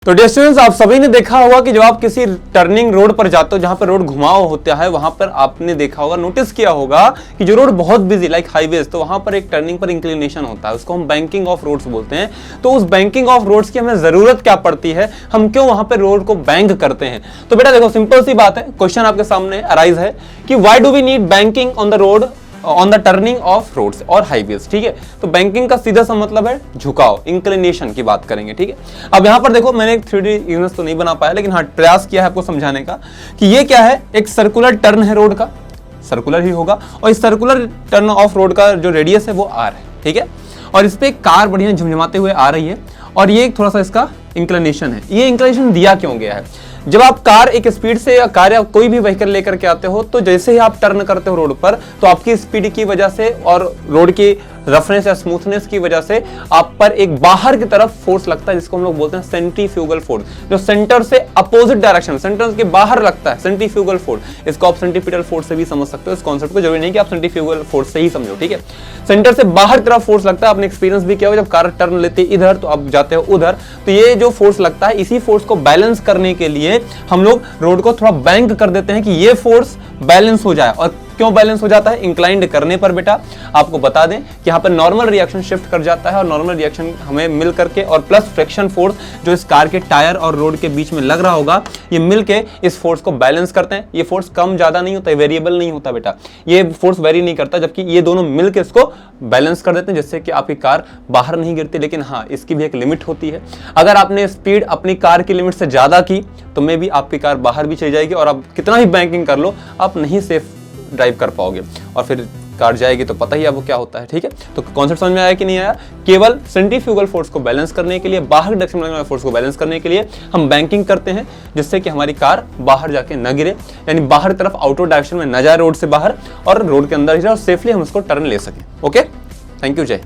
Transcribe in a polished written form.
तो dear students, आप सभी ने देखा होगा कि जब आप किसी टर्निंग रोड पर जाते हो जहां पर रोड घुमाव होता है, वहां पर आपने देखा होगा, नोटिस किया होगा कि जो रोड बहुत बिजी लाइक हाईवेज, तो वहां पर एक टर्निंग पर इंक्लिनेशन होता है, उसको हम बैंकिंग ऑफ रोड्स बोलते हैं। तो उस बैंकिंग ऑफ रोड्स की हमें जरूरत क्या पड़ती है, हम क्यों वहां पर रोड को बैंक करते हैं? तो बेटा देखो, सिंपल सी बात है, क्वेश्चन आपके सामने अराइज है कि why do we need banking on the road on the turning of roads और हाईवेज। ठीक है, तो बैंकिंग का सीधा सा मतलब है झुकाव, इंक्लिनेशन की बात करेंगे। ठीक है, अब यहां पर देखो, मैंने एक 3D इमेज तो नहीं बना पाया, लेकिन हाँ प्रयास किया है आपको समझाने का कि ये क्या है, एक सर्कुलर टर्न है रोड का, सर्कुलर ही होगा, और इस सर्कुलर टर्न ऑफ रोड का जो रेडियस है वो R है। ठीक है, और इस पे एक कार बढ़िया झमझमाते हुए आ रही है, और ये थोड़ा सा इसका इंक्लिनेशन है। ये इंक्लिनेशन दिया क्यों गया है? जब आप कार एक स्पीड से या कार या कोई भी व्हीकल लेकर के आते हो, तो जैसे ही आप टर्न करते हो रोड पर, तो आपकी स्पीड की वजह से और रोड की रफनेस या स्मूथनेस की वजह से आप पर एक बाहर की तरफ फोर्स लगता है, जिसको हम लोग बोलते हैं सेंट्रीफ्यूगल फोर्स, जो सेंटर से अपोजिट डायरेक्शन, सेंटर के बाहर लगता है, सेंट्रीफ्यूगल फोर्स। इसको आप सेंट्रीपिटल फोर्स से भी समझ सकते हो। इस कॉन्सेप्ट को जरूरी नहीं कि आप सेंट्रीफ्यूगल फोर्स से ही समझो। ठीक है, सेंटर से बाहर की तरफ फोर्स लगता है। आपने एक्सपीरियंस भी किया होगा, जब कार टर्न लेती है इधर तो आप जाते हो उधर, तो ये जो फोर्स लगता है, इसी फोर्स को बैलेंस करने के लिए हम लोग रोड को थोड़ा बैंक कर देते हैं कि ये फोर्स बैलेंस हो जाए। और क्यों बैलेंस हो जाता है? इंक्लाइंड करने पर बेटा आपको बता दें कि यहाँ पर नॉर्मल रिएक्शन शिफ्ट कर जाता है, और नॉर्मल रिएक्शन हमें मिल करके और प्लस फ्रिक्शन फोर्स जो इस कार के टायर और रोड के बीच में लग रहा होगा, ये मिलके इस फोर्स को बैलेंस करते हैं। ये फोर्स कम ज्यादा नहीं होता, वेरिएबल नहीं होता बेटा, ये फोर्स वेरी नहीं करता, जबकि ये दोनों मिलके इसको बैलेंस कर देते हैं, जिससे कि आपकी कार बाहर नहीं गिरती। लेकिन हाँ, इसकी भी एक लिमिट होती है। अगर आपने स्पीड अपनी कार की लिमिट से ज्यादा की, तो मे भी आपकी कार बाहर भी चली जाएगी, और आप कितना भी बैंकिंग कर लो, आप नहीं सेफ ड्राइव कर पाओगे, और फिर कार जाएगी तो पता ही है वो क्या होता है। ठीक है, तो कॉन्सेप्ट समझ में आया कि नहीं आया? केवल सेंट्रीफ्यूगल फोर्स को बैलेंस करने के लिए, बाहर डायरेक्शन में लगने वाले फोर्स को बैलेंस करने के लिए हम बैंकिंग करते हैं, जिससे कि हमारी कार बाहर जाके न गिरे, यानी बाहर तरफ आउटर डायरेक्शन में न जाए रोड से बाहर, और रोड के अंदर ही रहे, और सेफली हम उसको टर्न ले सकें। ओके, थैंक यू, जय।